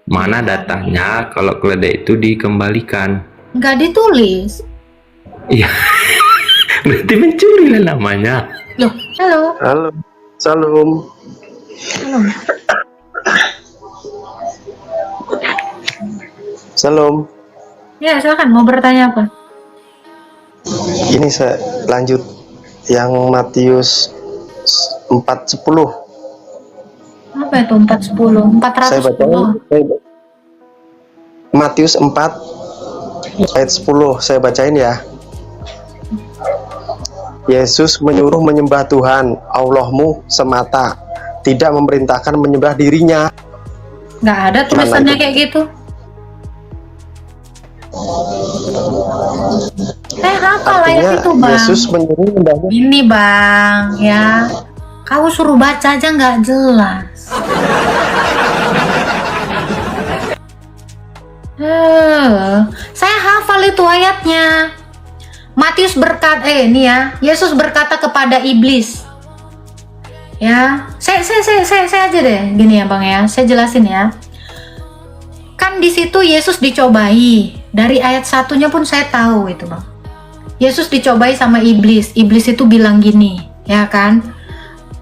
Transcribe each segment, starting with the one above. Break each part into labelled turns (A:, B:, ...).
A: Mana datanya kalau keledai itu dikembalikan?
B: Nggak ditulis.
A: Iya, berarti mencuri lah namanya.
B: Loh, halo.
C: Halo, Salam.
B: Halo.
C: Salam.
B: Ya, silakan mau bertanya apa?
C: Ini saya lanjut yang Matius 4:10.
B: Apa itu 410?
C: Saya bacain
B: 410.
C: Matius 4 ayat 10. Saya bacain ya. Yesus menyuruh menyembah Tuhan Allahmu semata, tidak memerintahkan menyembah dirinya.
B: Nggak ada tulisannya kayak gitu. Hafal ayat
C: Artinya
B: itu, Bang.
C: Yesus menyuruh menyembahnya.
B: Ini, Bang, ya. Kau suruh baca aja nggak jelas. Saya hafal itu ayatnya. Matius berkata, ini ya, Yesus berkata kepada iblis. Ya, saya aja deh, gini ya, Bang ya. Saya jelasin ya. Kan di situ Yesus dicobai. Dari ayat satunya pun saya tahu itu, Bang. Yesus dicobai sama iblis. Iblis itu bilang gini, ya kan?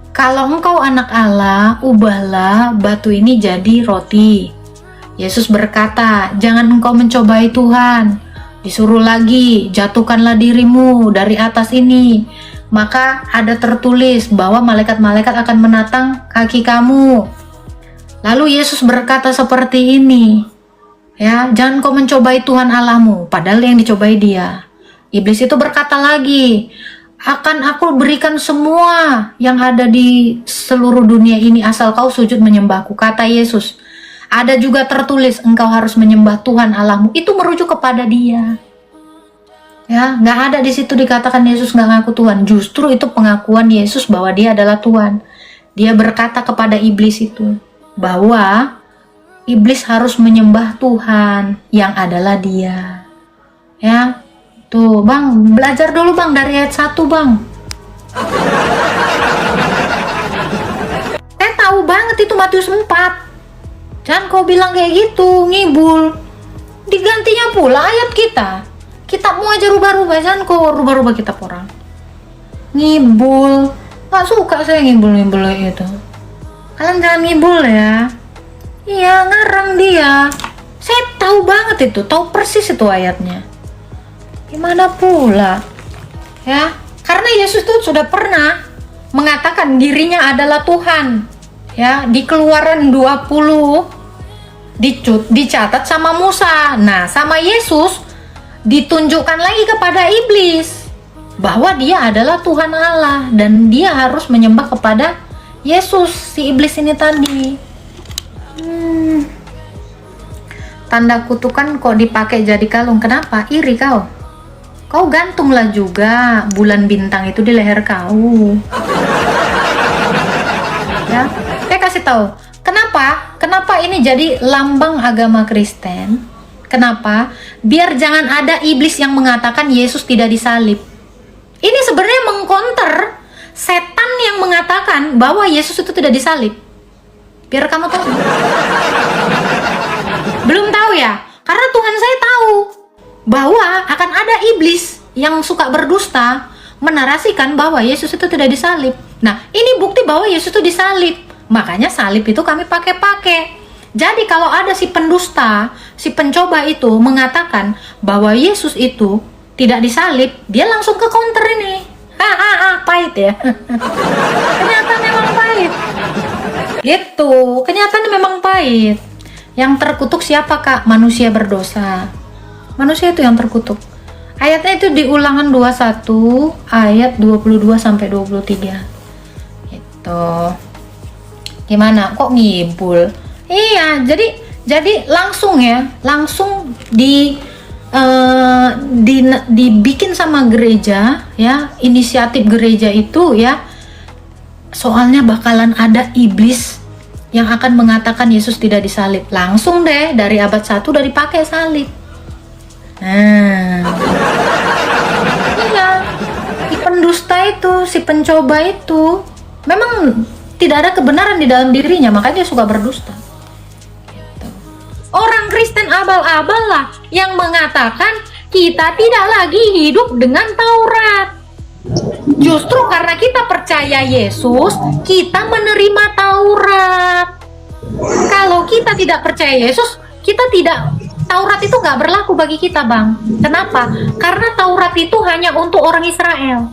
B: Kalau engkau anak Allah, ubahlah batu ini jadi roti. Yesus berkata, jangan engkau mencobai Tuhan. Disuruh lagi, jatuhkanlah dirimu dari atas ini. Maka ada tertulis bahwa malaikat-malaikat akan menatang kaki kamu. Lalu Yesus berkata seperti ini, ya, jangan kau mencobai Tuhan Allahmu, padahal yang dicobai dia. Iblis itu berkata lagi, akan aku berikan semua yang ada di seluruh dunia ini asal kau sujud menyembahku, kata Yesus. Ada juga tertulis engkau harus menyembah Tuhan Allahmu. Itu merujuk kepada dia. Ya, nggak ada di situ dikatakan Yesus nggak ngaku Tuhan. Justru itu pengakuan Yesus bahwa dia adalah Tuhan. Dia berkata kepada iblis itu bahwa iblis harus menyembah Tuhan yang adalah dia. Ya, tuh Bang, belajar dulu Bang dari ayat 1 Bang. Saya tahu banget itu Matius 4. Jangan kau bilang kayak gitu, ngibul. Digantinya pula ayat kita. Kitabmu aja rubah-rubah, jangan kau rubah-rubah kitab orang. Ngibul. Gak suka saya ngibul-ngibul kayak gitu. Kalian jangan ngibul ya. Iya, ngarang dia. Saya tahu banget itu, tahu persis itu ayatnya. Gimana pula? Ya, karena Yesus tuh sudah pernah mengatakan dirinya adalah Tuhan. Ya, di Keluaran 20 dicatat sama Musa. Nah, sama Yesus ditunjukkan lagi kepada iblis bahwa dia adalah Tuhan Allah dan dia harus menyembah kepada Yesus, si iblis ini tadi. Tanda kutukan kok dipakai jadi kalung, kenapa? Iri kau? Kau gantunglah juga bulan bintang itu di leher kau. Ya, saya kasih tahu. Kenapa ini jadi lambang agama Kristen? Kenapa? Biar jangan ada iblis yang mengatakan Yesus tidak disalib. Ini sebenarnya mengcounter setan yang mengatakan bahwa Yesus itu tidak disalib. Biar kamu tahu. Belum tahu ya? Karena Tuhan saya tahu bahwa akan ada iblis yang suka berdusta menarasikan bahwa Yesus itu tidak disalib. Nah, ini bukti bahwa Yesus itu disalib. Makanya salib itu kami pakai. Jadi kalau ada si pendusta, si pencoba itu mengatakan bahwa Yesus itu tidak disalib, dia langsung ke counter ini. Pahit ya. Kenyataan memang pahit. Gitu, kenyataan memang pahit. Yang terkutuk siapa Kak? Manusia berdosa. Manusia itu yang terkutuk. Ayatnya itu di Ulangan 21 ayat 22 sampai 23. Gitu. Gimana? Kok ngibul? Iya, jadi langsung dibikin sama gereja ya, inisiatif gereja itu ya. Soalnya bakalan ada iblis yang akan mengatakan Yesus tidak disalib. Langsung deh dari abad 1 udah dipakai salib. Nah. Iya. Si pendusta itu, si pencoba itu memang tidak ada kebenaran di dalam dirinya, makanya dia suka berdusta. Gitu. abal-abal lah yang mengatakan kita tidak lagi hidup dengan Taurat. Justru karena kita percaya Yesus, kita menerima Taurat. Kalau kita tidak percaya Yesus, Taurat itu nggak berlaku bagi kita, Bang. Kenapa? Karena Taurat itu hanya untuk orang Israel.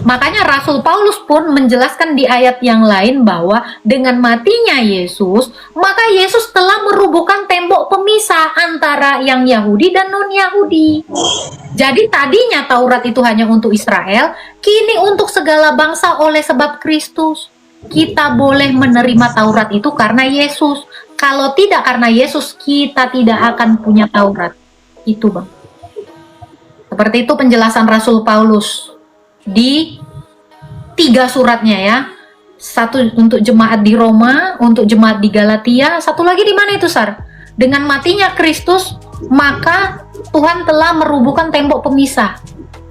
B: Makanya Rasul Paulus pun menjelaskan di ayat yang lain bahwa dengan matinya Yesus, maka Yesus telah merubuhkan tembok pemisah antara yang Yahudi dan non-Yahudi. Jadi tadinya Taurat itu hanya untuk Israel, kini untuk segala bangsa oleh sebab Kristus. Kita boleh menerima Taurat itu karena Yesus. Kalau tidak karena Yesus, kita tidak akan punya Taurat. Itu, Bang. Seperti itu penjelasan Rasul Paulus di 3 suratnya ya. Satu untuk jemaat di Roma, untuk jemaat di Galatia, satu lagi di mana itu, Sar? Dengan matinya Kristus, maka Tuhan telah merubuhkan tembok pemisah.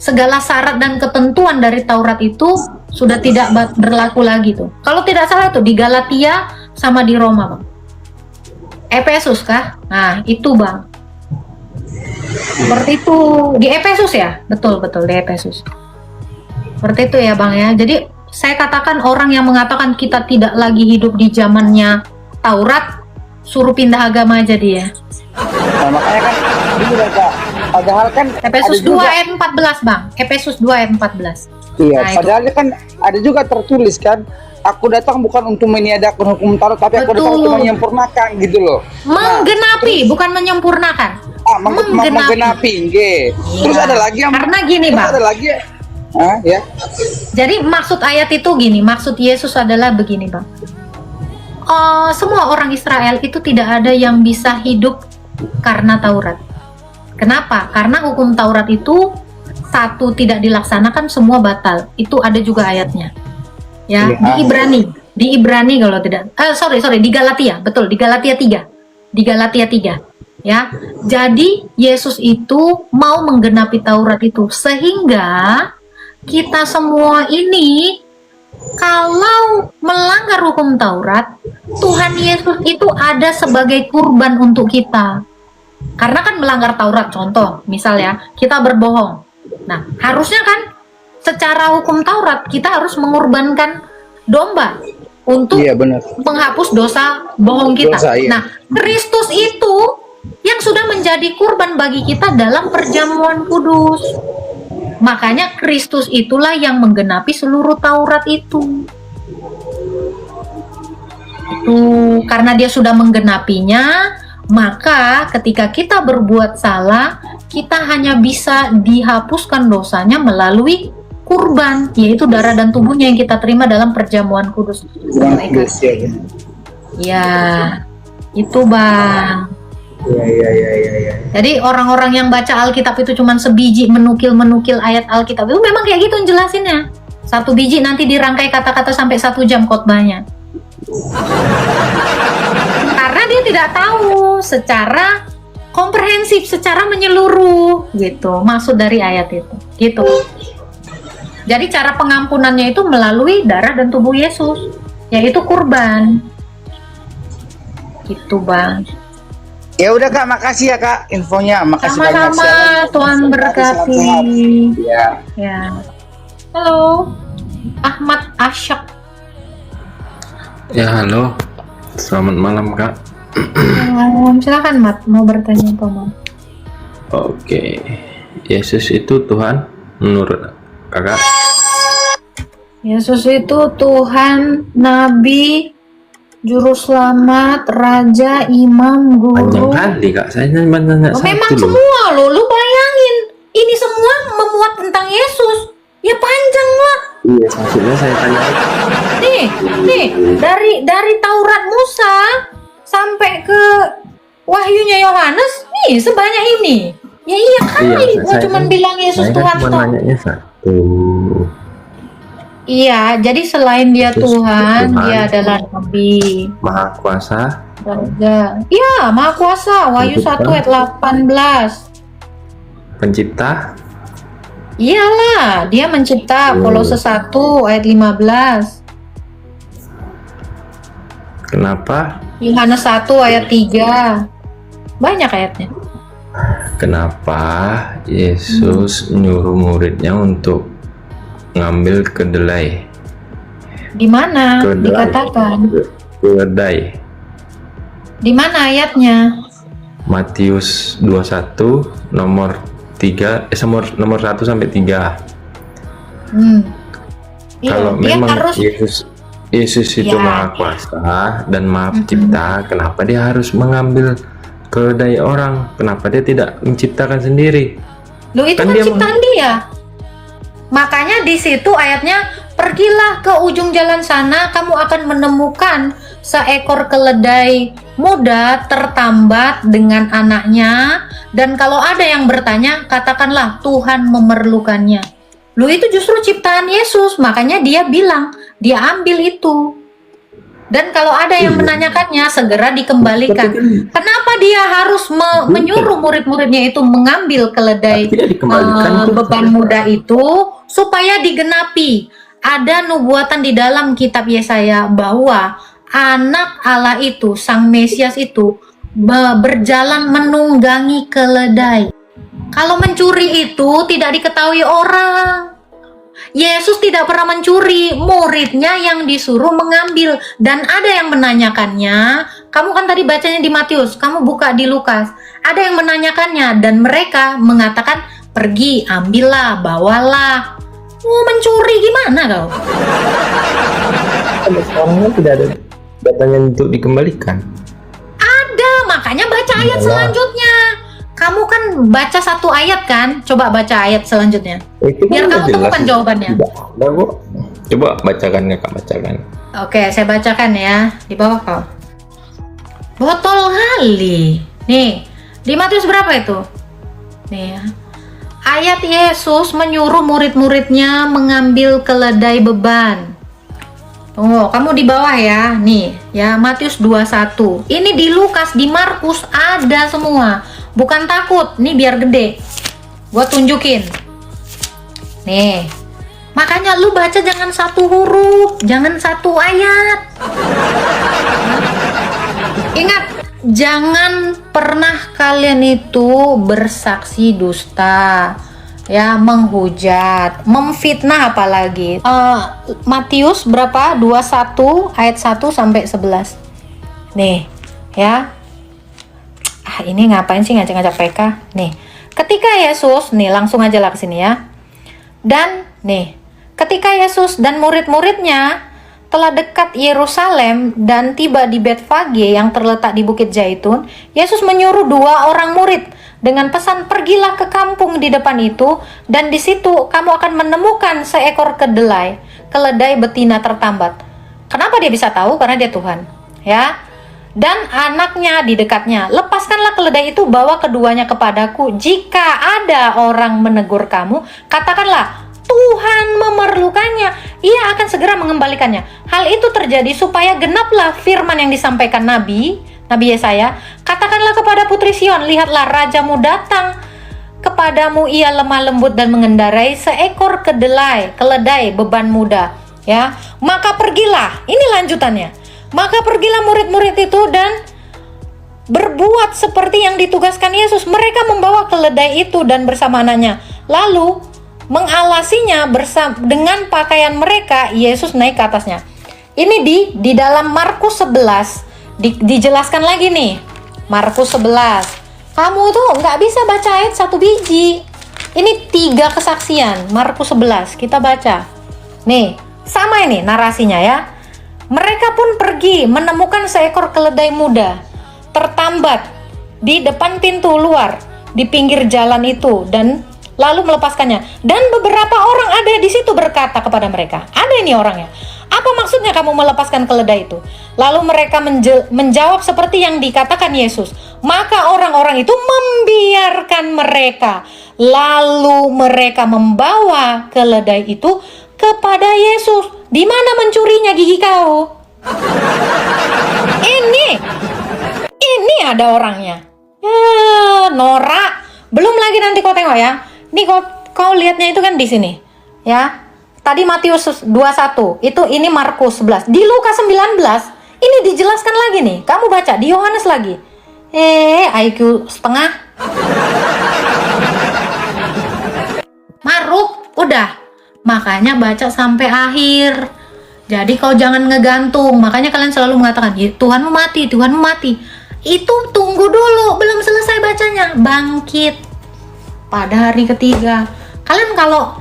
B: Segala syarat dan ketentuan dari Taurat itu sudah tidak berlaku lagi tuh. Kalau tidak salah tuh di Galatia sama di Roma, Bang. Efesus kah? Nah, itu, Bang. Seperti itu di Efesus ya? Betul di Efesus. Seperti itu ya, Bang ya. Jadi saya katakan orang yang mengatakan kita tidak lagi hidup di zamannya Taurat, suruh pindah agama aja dia.
D: Nah, makanya kan itu Kak. Padahal kan
B: Efesus 2 ayat 14, Bang. Efesus 2 ayat 14.
D: Iya,
B: Nah,
D: padahal kan ada juga tertulis kan, aku datang bukan untuk meniadakan hukum Taurat, tapi aku datang untuk menyempurnakan gitu loh.
B: Menggenapi, bukan menyempurnakan.
D: Menggenapi, nggih. Terus ada lagi yang
B: karena gini, Bang.
D: Ada lagi ya.
B: Jadi maksud ayat itu gini, maksud Yesus adalah begini, Bang. Semua orang Israel itu tidak ada yang bisa hidup karena Taurat. Kenapa? Karena hukum Taurat itu satu tidak dilaksanakan, semua batal. Itu ada juga ayatnya. Ya, di Ibrani kalau tidak. Di Galatia, betul, di Galatia 3. Di Galatia 3. Ya. Jadi Yesus itu mau menggenapi Taurat itu sehingga kita semua ini kalau melanggar hukum Taurat, Tuhan Yesus itu ada sebagai kurban untuk kita. Karena kan melanggar Taurat, contoh, misal ya, kita berbohong. Nah, harusnya kan secara hukum Taurat kita harus mengorbankan domba untuk menghapus dosa bohong kita.
D: Iya.
B: Nah, Kristus itu yang sudah menjadi kurban bagi kita dalam perjamuan kudus. Makanya Kristus itulah yang menggenapi seluruh Taurat itu. Karena dia sudah menggenapinya, maka ketika kita berbuat salah, kita hanya bisa dihapuskan dosanya melalui kurban, yaitu darah dan tubuhnya yang kita terima dalam perjamuan kudus. Ya, itu, Bang.
D: Iya.
B: Jadi orang-orang yang baca Alkitab itu cuma sebiji menukil ayat Alkitab itu memang kayak gitu jelasinnya. Satu biji nanti dirangkai kata-kata sampai 1 jam khotbahnya. Karena dia tidak tahu secara komprehensif, secara menyeluruh gitu maksud dari ayat itu. Gitu. Jadi cara pengampunannya itu melalui darah dan tubuh Yesus, yaitu kurban. Gitu, Bang.
D: Ya udah Kak, makasih ya Kak infonya. Makasih banyak.
B: Sama-sama, Tuhan berkati. Ya. Halo, Ahmad Ashak.
A: Ya, halo. Selamat malam, Kak.
B: Silakan, Mat, mau bertanya apa, Mat?
A: Oke. Yesus itu Tuhan menurut Kakak?
B: Yesus itu Tuhan, Nabi, Juru Selamat, Raja, Imam, Guru.
A: Panjang kali, Kak. Saya nanya
B: Memang
A: satu loh.
B: semua loh, lu bayangin. Ini semua memuat tentang Yesus. Ya panjang lah.
A: Iya, maksudnya saya tanya.
B: Nih, dari Taurat Musa sampai ke Wahyunya Yohanes, nih sebanyak ini. Ya iya kali, gua cuma bilang Yesus Tuhan
A: toh. Saya nanya satu.
B: Iya, jadi selain dia Tuhan, dia adalah Nabi,
A: Maha Kuasa,
B: Raja. Iya, Maha Kuasa. Wahyu 1 ayat 18.
A: Pencipta.
B: Iyalah, dia mencipta. Kolose 1 ayat 15.
A: Kenapa?
B: Yohanes 1 ayat 3. Banyak ayatnya.
A: Kenapa Yesus nyuruh muridnya untuk ngambil kedelai?
B: Di mana
A: Kedelai.
B: dikatakan?
A: Kedelai.
B: Di mana ayatnya?
A: Matius 21 nomor 3 nomor 1 sampai 3.
B: Iya,
A: Kalau
B: dia
A: memang
B: harus
A: Yesus itu
B: Ya.
A: Maha Kuasa dan Maha Pencipta, kenapa dia harus mengambil keledai orang? Kenapa dia tidak menciptakan sendiri?
B: Loh, itu
A: Kan
B: kan
A: dia
B: ciptaan dia. Makanya di situ ayatnya, pergilah ke ujung jalan sana, kamu akan menemukan seekor keledai muda tertambat dengan anaknya, dan kalau ada yang bertanya, katakanlah Tuhan memerlukannya. Loh, itu justru ciptaan Yesus, makanya dia bilang, dia ambil itu. Dan kalau ada yang menanyakannya, segera dikembalikan. Kenapa dia harus menyuruh murid-muridnya itu mengambil keledai
A: Tidak dikembalikan tuh.
B: beban muda itu supaya digenapi? Ada nubuatan di dalam kitab Yesaya bahwa anak Allah itu, Sang Mesias itu berjalan menunggangi keledai. Kalau mencuri itu tidak diketahui orang. Yesus tidak pernah mencuri, muridnya yang disuruh mengambil. Dan ada yang menanyakannya, kamu kan tadi bacanya di Matius, kamu buka di Lukas. Ada yang menanyakannya dan mereka mengatakan, pergi, ambillah, bawalah. Mau mencuri gimana kau?
A: Sampai sekarang kan tidak ada datanya untuk dikembalikan.
B: Ada, makanya baca ayat selanjutnya. Kamu kan baca satu ayat kan? Coba baca ayat selanjutnya.
A: Itu
B: Biar
A: kan
B: kamu
A: jelas.
B: temukan jawabannya.
A: Tidak ada kok. Coba bacakan ya Kak, bacakan.
B: Oke, saya bacakan ya. Di bawah kau. Botol kali. Nih, di Matius berapa itu? Nih ya. Ayat Yesus menyuruh murid-muridnya mengambil keledai beban. Oh, kamu di bawah ya. Nih, ya Matius 21. Ini di Lukas, di Markus ada semua. Bukan takut, nih biar gede. Gua tunjukin. Nih. Makanya lu baca jangan satu huruf, jangan satu ayat. Ingat, jangan pernah kalian itu bersaksi dusta, ya, menghujat, memfitnah apalagi. Matius berapa? 21 ayat 1 sampai 11. Nih, ya. Ini ngapain sih ngajak-ngajak PK? Nih, ketika Yesus, nih langsung aja lah ke sini ya. Dan nih, ketika Yesus dan murid-muridnya telah dekat Yerusalem dan tiba di Betfage yang terletak di Bukit Zaitun, Yesus menyuruh 2 orang murid dengan pesan, pergilah ke kampung di depan itu, dan di situ kamu akan menemukan seekor keledai betina tertambat. Kenapa dia bisa tahu? Karena dia Tuhan, ya. Dan anaknya di dekatnya. Lepaskanlah keledai itu, bawa keduanya kepadaku. Jika ada orang menegur kamu, katakanlah, Tuhan memerlukannya, ia akan segera mengembalikannya. Hal itu terjadi supaya genaplah firman yang disampaikan Nabi Yesaya. Katakanlah kepada putri Sion, lihatlah rajamu datang kepadamu, ia lemah lembut dan mengendarai seekor keledai beban muda. Ya, maka pergilah. Ini lanjutannya. Maka pergilah murid-murid itu dan berbuat seperti yang ditugaskan Yesus. Mereka membawa keledai itu dan bersama anaknya. Lalu mengalasinya dengan pakaian mereka. Yesus naik ke atasnya. Ini di dalam Markus 11 dijelaskan lagi nih. Markus 11. Kamu tuh nggak bisa baca ayat satu biji. Ini 3 kesaksian. Markus 11 kita baca. Nih, sama ini narasinya ya. Mereka pun pergi menemukan seekor keledai muda tertambat di depan pintu luar di pinggir jalan itu, dan lalu melepaskannya. Dan beberapa orang ada di situ berkata kepada mereka, ada ini orangnya, apa maksudnya kamu melepaskan keledai itu? Lalu mereka menjawab seperti yang dikatakan Yesus. Maka orang-orang itu membiarkan mereka. Lalu mereka membawa keledai itu kepada Yesus. Di mana mencurinya gigi kau? Ini ada orangnya. Ya, norak. Belum lagi nanti kau tengok ya. Ini kau lihatnya itu kan di sini. Ya. Tadi Matius 21, ini Markus 11. Di Lukas 19, ini dijelaskan lagi nih. Kamu baca di Yohanes lagi. IQ setengah. Maruk, udah. Makanya baca sampai akhir. Jadi kau jangan ngegantung. Makanya kalian selalu mengatakan, "Ya, Tuhanmu mati, Tuhanmu mati." Itu tunggu dulu, belum selesai bacanya. Bangkit pada hari ketiga. Kalian kalau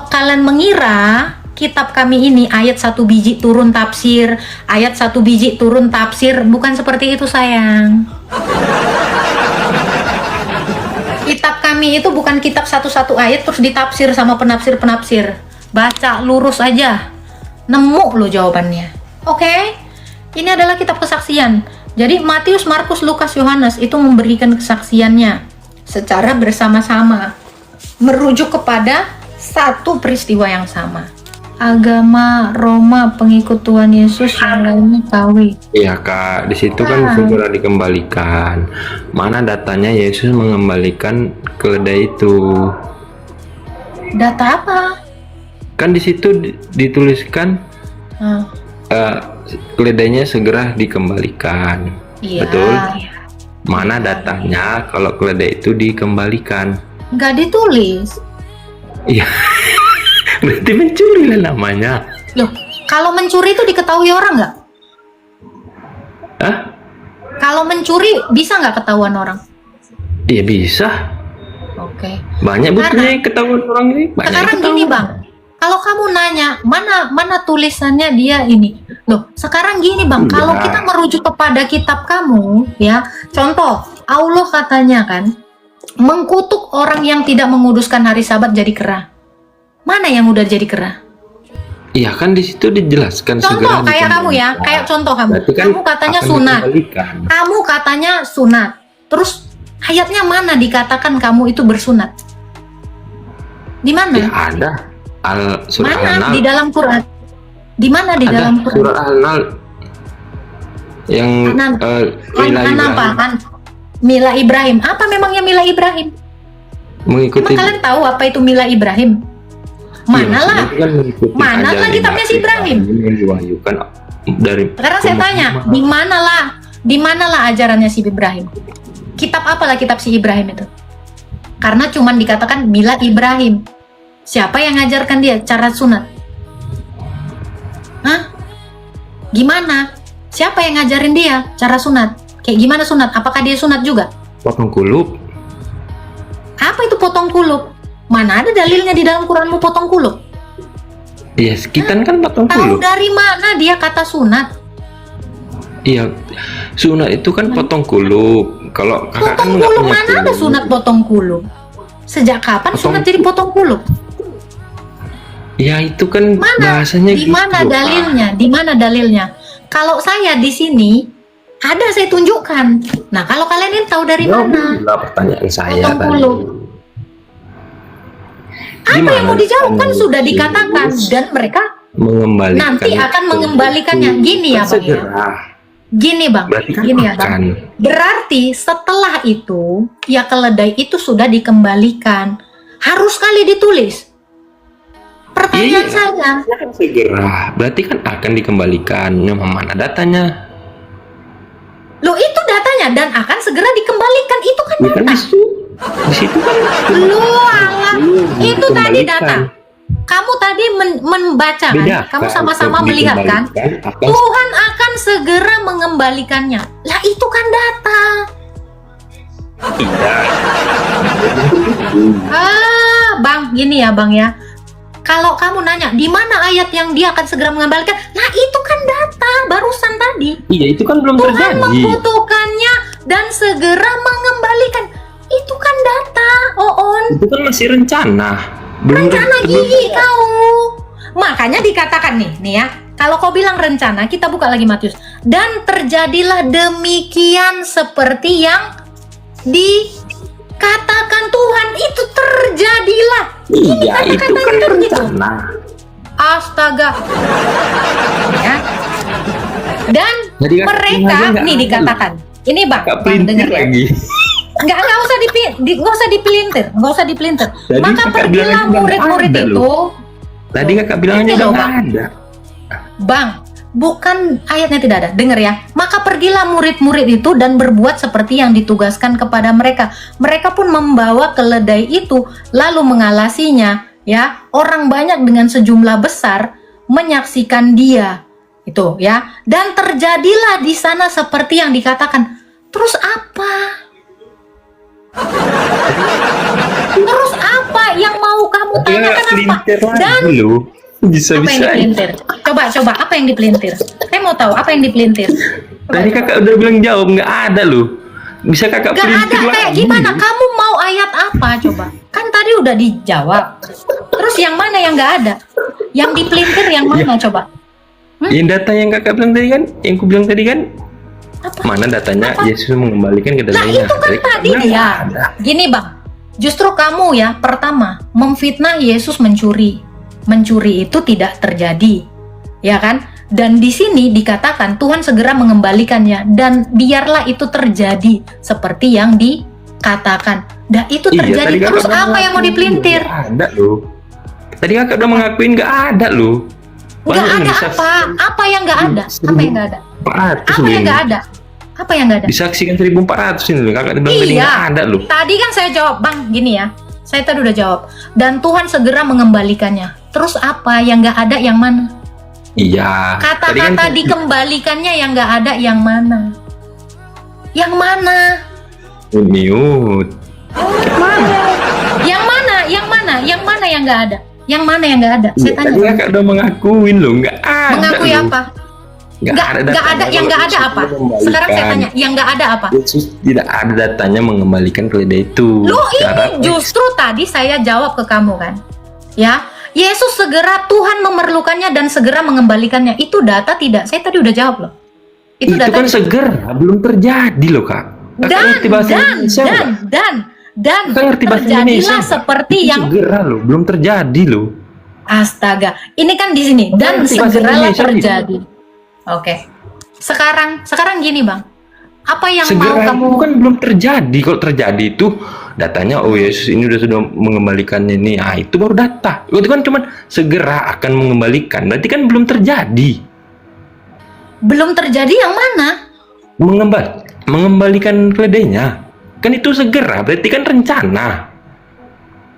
B: kalian mengira kitab kami ini ayat 1 biji turun tafsir, ayat 1 biji turun tafsir, bukan seperti itu sayang. Kitab kami itu bukan kitab satu-satu ayat terus ditafsir sama penafsir-penafsir. Baca lurus aja, nemu lo jawabannya. Oke? Ini adalah kitab kesaksian. Jadi Matius, Markus, Lukas, Yohanes itu memberikan kesaksiannya secara bersama-sama, merujuk kepada satu peristiwa yang sama. Agama Roma pengikut Tuhan Yesus yang lainnya KW.
A: Iya Kak, di situ kan segera dikembalikan. Mana datanya Yesus mengembalikan keledai itu?
B: Data apa?
A: Kan di situ dituliskan keledainya segera dikembalikan.
B: Iya.
A: Betul? Mana datanya kalau keledai itu dikembalikan?
B: Nggak ditulis.
A: Iya. Berarti mencuri lah namanya.
B: Loh, kalau mencuri itu diketahui orang nggak?
A: Hah?
B: Kalau mencuri bisa nggak ketahuan orang?
A: Iya bisa.
B: Oke.
A: Banyak buktinya yang ketahuan orang ini. Banyak
B: Sekarang
A: yang
B: gini
A: ketahuan.
B: Bang, kalau kamu nanya mana tulisannya dia ini, loh. Sekarang gini Bang,
A: Iya.
B: kalau kita merujuk kepada kitab kamu, ya, contoh Allah katanya kan, mengkutuk orang yang tidak menguduskan hari Sabat jadi kera. Mana yang udah jadi kera?
A: Iya kan di situ dijelaskan
B: Contoh
A: segera
B: kayak kamu ya,
A: dikembalikan.
B: kayak contoh kamu.
A: Berarti kan
B: Kamu katanya
A: akan
B: sunat.
A: dikembalikan.
B: Kamu katanya sunat. Terus ayatnya mana dikatakan kamu itu bersunat? Di mana?
A: Ya ada surat
B: Mana
A: Al-An'am.
B: di dalam Quran? Di mana di
A: Ada
B: dalam Quran?
A: surat Al-An'am yang Mila
B: apa?
A: Ibrahim
B: Mila Ibrahim. Apa memangnya Mila Ibrahim?
A: mengikuti.
B: Emang kalian tahu apa itu Mila Ibrahim?
A: Iya,
B: Manalah.
A: maksudnya itu kan mengikuti
B: Manalah
A: ajaran
B: kitabnya si Ibrahim.
A: yang diwahyukan dari.
B: Sekarang saya tanya, di manalah ajarannya si Ibrahim? Kitab apalah kitab si Ibrahim itu? Karena cuman dikatakan Mila Ibrahim. Siapa yang ngajarkan dia cara sunat? Hah? Gimana? Siapa yang ngajarin dia cara sunat? Kayak gimana sunat? Apakah dia sunat juga?
A: Potong kulup.
B: Apa itu potong kulup? Mana ada dalilnya di dalam Quranmu potong kulup?
A: Iya, sekitan kan potong
B: Tahu
A: kulup.
B: dari mana dia kata sunat?
A: Iya, sunat itu kan potong kulup. Kalau kakak kan
B: Potong
A: nggak
B: kulup
A: punya
B: mana ada
A: kulup.
B: sunat potong kulup? Sejak kapan
A: Potong
B: sunat jadi potong kulup?
A: Ya itu kan
B: Mana?
A: bahasanya
B: Di
A: gitu,
B: mana
A: Kak.
B: dalilnya? Di mana dalilnya? Kalau saya di sini ada saya tunjukkan. Nah, kalau kalian ini tahu dari mana?
A: Jawablah pertanyaan saya
B: Potong
A: tadi.
B: kulup. Apa
A: Gimana
B: yang mau dijawab kan
A: caranya
B: sudah dikatakan
A: Yesus
B: dan mereka
A: mengembalikan
B: nanti akan
A: itu?
B: mengembalikannya. Gini ya, Bang, ya.
A: Segera.
B: Gini Bang,
A: Berarti kan
B: gini ya Bang.
A: akan.
B: Berarti setelah itu ya keledai itu sudah dikembalikan. Harus kali ditulis. Pertanyaan
A: Iya.
B: saya,
A: Akan segera. Berarti kan akan dikembalikan. Mana datanya?
B: loh itu datanya dan akan segera dikembalikan, itu kan
A: Ya kan
B: data.
A: di situ kan.
B: Lu alah, itu tadi
A: dikembalikan.
B: data. Kamu tadi membaca kan?
A: Beda.
B: Kamu
A: Kak,
B: sama-sama
A: untuk
B: melihat kan?
A: dikembalikan akan
B: Tuhan akan segera mengembalikannya. Lah itu kan data.
A: tidak.
B: Bang, gini ya Bang ya. Kalau kamu nanya di mana ayat yang dia akan segera mengembalikan, nah itu kan data barusan tadi.
A: Iya itu kan belum
B: Tuhan
A: terjadi.
B: membutuhkannya dan segera mengembalikan. Itu kan data, Oon.
A: Itu kan masih rencana.
B: Rencana gigi kau. Makanya dikatakan nih ya. Kalau kau bilang rencana, kita buka lagi Matius. Dan terjadilah demikian seperti yang dikatakan Tuhan, itu terjadilah.
A: Iya itu kan
B: kata-katanya kan gitu.
A: rencana.
B: Astaga. Ya. Dan
A: Jadi kan
B: mereka
A: nggak
B: nih
A: ada.
B: dikatakan. Ini Bang,
A: Kak
B: Bang
A: pelintir
B: dengar ya.
A: lagi.
B: Nggak usah dipelintir, nggak usah dipelintir.
A: Tadi
B: Maka
A: kakak
B: pergilah
A: bilang nggak
B: murid-murid
A: ada
B: itu.
A: loh. Tadi kakak bilang aja
B: Ini
A: udah
B: loh,
A: nggak
B: Bang.
A: ada.
B: Bang, Bukan, ayatnya tidak ada. Dengar ya. Maka pergilah murid-murid itu dan berbuat seperti yang ditugaskan kepada mereka. Mereka pun membawa keledai itu lalu mengalasinya, ya. Orang banyak dengan sejumlah besar menyaksikan dia. Itu ya. Dan terjadilah di sana seperti yang dikatakan. Terus apa? Terus apa yang mau kamu tanyakan apa? Dan
A: bisa
B: apa yang dipelintir? Coba apa yang dipelintir? Saya mau tahu apa yang dipelintir.
A: Tadi kakak udah bilang jawab, nggak ada loh. Bisa kakak
B: Gak ada
A: pelintir
B: kayak
A: lagi.
B: gimana? Kamu mau ayat apa coba? Kan tadi udah dijawab. Terus yang mana yang nggak ada? Yang dipelintir yang mana coba?
A: Yang data yang kakak bilang tadi kan, yang ku bilang tadi kan,
B: Apa?
A: mana datanya Yesus mengembalikan ke
B: Nah
A: dalamnya.
B: itu kan tadi dia. Gini bang, justru kamu ya pertama memfitnah Yesus mencuri. Mencuri itu tidak terjadi, ya kan? Dan di sini dikatakan Tuhan segera mengembalikannya dan biarlah itu terjadi seperti yang dikatakan. Dan itu terjadi.
A: tadi
B: Terus
A: kakak
B: apa yang mau
A: mengakuin
B: dipelintir?
A: nggak ada loh. Tadi kakak udah mengakuin nggak ada loh.
B: Nggak
A: Banyak
B: ada
A: yang
B: apa? Apa yang nggak ada? Apa yang nggak ada?
A: 400
B: Apa
A: loh
B: yang
A: ini.
B: nggak ada? Apa yang nggak ada?
A: Disaksikan 1400 ini loh. Kakak bilang tadi
B: Iya.
A: nggak ada loh.
B: Tadi kan saya jawab, Bang, gini ya. Saya tadi udah jawab. Dan Tuhan segera mengembalikannya. Terus apa yang nggak ada yang mana?
A: Iya.
B: Kata-kata dikembalikannya yang nggak ada yang mana? Yang mana?
A: Mute.
B: Yang mana? Yang mana? Yang mana yang nggak ada? Yang mana yang nggak ada? Saya
A: Iya,
B: tanya.
A: tadi kakak udah mengakuin loh, nggak ada.
B: Mengakui
A: loh.
B: apa?
A: Nggak
B: Nggak ada.
A: datanya
B: Yang nggak ada
A: kalau
B: apa?
A: Yesus mengembalikan.
B: Sekarang saya tanya, yang nggak ada apa?
A: Yesus tidak ada datanya mengembalikan keledai itu.
B: Loh
A: Secara
B: ini justru tadi saya jawab ke kamu kan. Ya, Yesus segera Tuhan memerlukannya dan segera mengembalikannya. Itu data tidak? Saya tadi udah jawab loh.
A: itu
B: data
A: kan segera, belum terjadi loh kak. Kakak ngerti bahasa Indonesia nggak?
B: dan
A: Kakak ngerti bahasa Indonesia
B: terjadilah
A: nggak?
B: seperti
A: Itu
B: yang
A: segera loh, belum terjadi loh.
B: astaga. Ini kan di sini dan
A: Ngerti bahasa
B: segeralah
A: Indonesia
B: terjadi. Oke. Sekarang gini bang. Apa yang
A: Segera
B: mau kamu?
A: itu kan belum terjadi. Kalau terjadi itu datanya, oh Yesus ini sudah mengembalikannya ini. Ah itu baru data. Itu kan cuma segera akan mengembalikan. Berarti kan belum terjadi.
B: Belum terjadi yang mana?
A: Mengembalikan keledainya. Kan itu segera. Berarti kan rencana.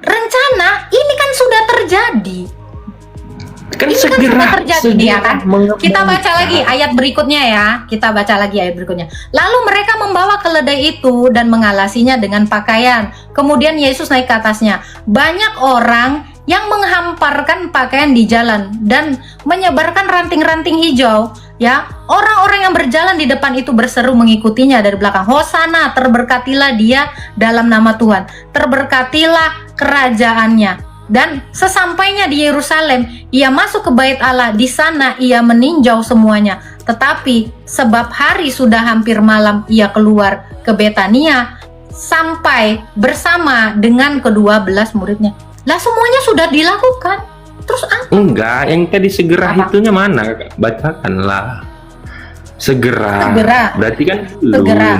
B: Rencana ini kan sudah terjadi.
A: Kan
B: Ini kan
A: segera.
B: sudah terjadi ya kan?
A: mengembalikan.
B: Kita baca lagi ayat berikutnya ya. Kita baca lagi ayat berikutnya. Lalu mereka membawa keledai itu dan mengalasinya dengan pakaian. Kemudian Yesus naik ke atasnya. Banyak orang yang menghamparkan pakaian di jalan dan menyebarkan ranting-ranting hijau. Ya, orang-orang yang berjalan di depan itu berseru mengikutinya dari belakang. Hosana, terberkatilah dia dalam nama Tuhan. Terberkatilah kerajaannya. Dan sesampainya di Yerusalem, ia masuk ke bait Allah. Di sana ia meninjau semuanya. Tetapi sebab hari sudah hampir malam, ia keluar ke Betania sampai bersama dengan ke-12 muridnya. Lah semuanya sudah dilakukan. Terus apa?
A: Enggak, yang tadi segera
B: Apa?
A: itunya mana? Kak? Bacakanlah. Segera.
B: Segera.
A: Berarti kan belum.
B: Segera.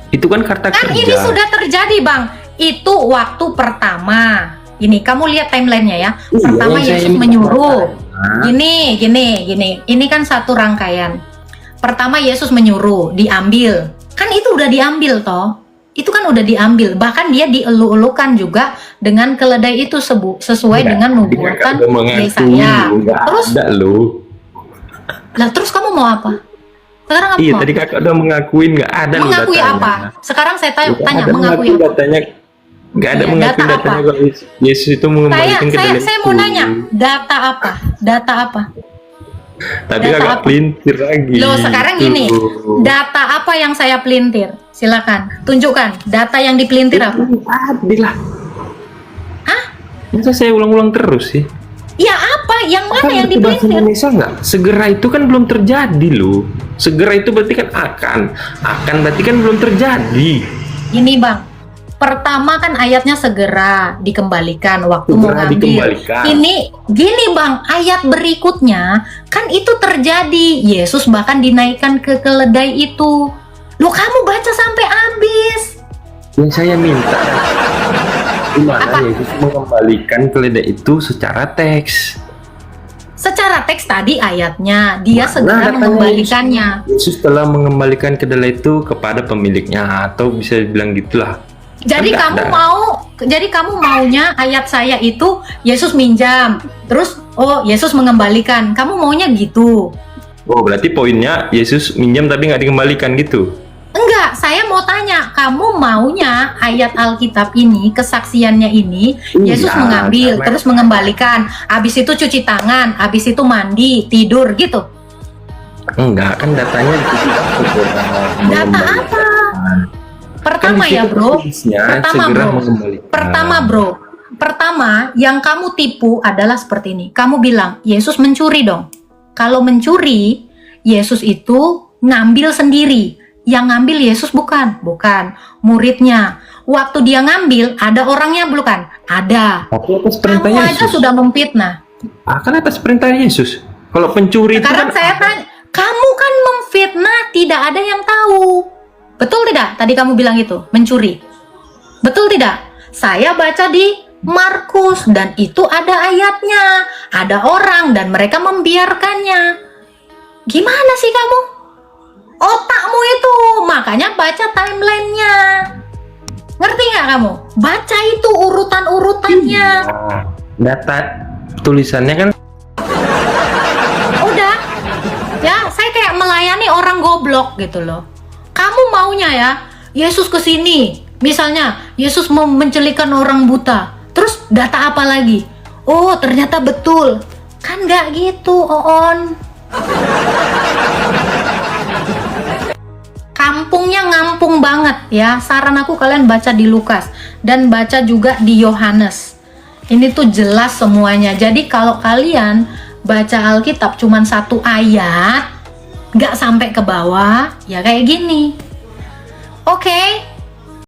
A: Itu kan kata
B: Kan
A: kerja.
B: ini sudah terjadi bang. Itu waktu pertama. Ini kamu lihat timelinenya ya.
A: Iya,
B: Pertama
A: yang saya
B: Yesus
A: minta
B: menyuruh.
A: baca.
B: Gini. Ini kan satu rangkaian. Pertama Yesus menyuruh, diambil. Kan itu udah diambil toh. Itu kan udah diambil. Bahkan dia dielu-elukan juga dengan keledai itu sesuai
A: Enggak,
B: dengan
A: tadi
B: nubuatan
A: kakak udah mengakui,
B: Yesaya.
A: enggak
B: Terus,
A: ada loh.
B: lah terus kamu mau apa? Sekarang apa?
A: Iya,
B: mau?
A: tadi kakak udah mengakuin enggak ada loh
B: Mengakui
A: datanya.
B: apa? Sekarang saya tanya,
A: Nggak ada
B: mengakui
A: mengakui
B: apa?
A: datanya. Enggak ada
B: Iya,
A: mengakui
B: data
A: datanya
B: apa?
A: kalau Yesus itu mengembalikan ke dalam
B: Saya
A: itu.
B: mau nanya, data apa? Data apa?
A: Tadi
B: data
A: kakak
B: apa?
A: pelintir lagi.
B: Loh sekarang gini,
A: Tuh.
B: data apa yang saya pelintir? Silakan, tunjukkan data yang dipelintir apa?
A: Tadi lah.
B: Hah?
A: Masa saya ulang-ulang terus sih?
B: Ya apa? Yang mana
A: Kan
B: yang
A: ngerti bahasa
B: dipelintir?
A: Indonesia nggak? Segera itu kan belum terjadi loh. Segera itu berarti kan akan berarti kan belum terjadi.
B: Ini bang, pertama kan ayatnya segera dikembalikan waktu mau
A: Segera
B: ngambil.
A: dikembalikan.
B: Ini gini bang, ayat berikutnya kan itu terjadi. Yesus bahkan dinaikkan ke keledai itu. Loh kamu baca sampai habis.
A: Yang saya minta di
B: Apa?
A: mana Yesus mengembalikan keledai itu secara teks.
B: Secara teks tadi ayatnya, dia
A: Mana
B: segera
A: datanya
B: mengembalikannya.
A: Yesus telah mengembalikan kedelai itu kepada pemiliknya, atau bisa bilang gitulah.
B: Jadi
A: Enggak
B: kamu
A: ada.
B: jadi kamu maunya ayat saya itu Yesus minjam, terus oh Yesus mengembalikan. Kamu maunya gitu?
A: Oh, berarti poinnya Yesus minjam tapi nggak dikembalikan gitu.
B: Enggak, saya mau tanya, kamu maunya ayat Alkitab ini, kesaksiannya ini, Yesus
A: Iya,
B: mengambil,
A: karena-
B: terus mengembalikan, habis itu cuci tangan, habis itu mandi, tidur, gitu.
A: Enggak, kan datanya di situ kan segera
B: Data
A: mengembalikan.
B: apa?
A: Kan
B: Pertama
A: di
B: ya
A: situ
B: bro,
A: tulisnya
B: pertama
A: segera
B: bro,
A: mengembalikan.
B: pertama yang kamu tipu adalah seperti ini. Kamu bilang, Yesus mencuri dong. Kalau mencuri, Yesus itu ngambil sendiri. Yang ngambil Yesus bukan muridnya. Waktu dia ngambil, ada orangnya bukan? Ada.
A: Tapi atas perintah
B: Kamu aja
A: Yesus.
B: sudah memfitnah.
A: Akan atas perintah Yesus. Kalau pencuri itu
B: Sekarang
A: kan
B: saya tanya, kamu kan memfitnah, tidak ada yang tahu. Betul tidak? Tadi kamu bilang itu, mencuri. Betul tidak? Saya baca di Markus dan itu ada ayatnya. Ada orang dan mereka membiarkannya. Gimana sih kamu? Otakmu itu, makanya baca timelinenya. Ngerti nggak kamu? Baca itu urutan-urutannya.
A: Nah, data tulisannya kan
B: Udah, ya saya kayak melayani orang goblok gitu loh. Kamu maunya ya, Yesus kesini, misalnya Yesus mau mencelikkan orang buta, terus data apa lagi? Oh ternyata betul, kan nggak gitu, Oon. Kampungnya ngampung banget ya. Saran aku kalian baca di Lukas dan baca juga di Yohanes. Ini tuh jelas semuanya. Jadi kalau kalian baca Alkitab cuman satu ayat, nggak sampai ke bawah, ya kayak gini. Oke,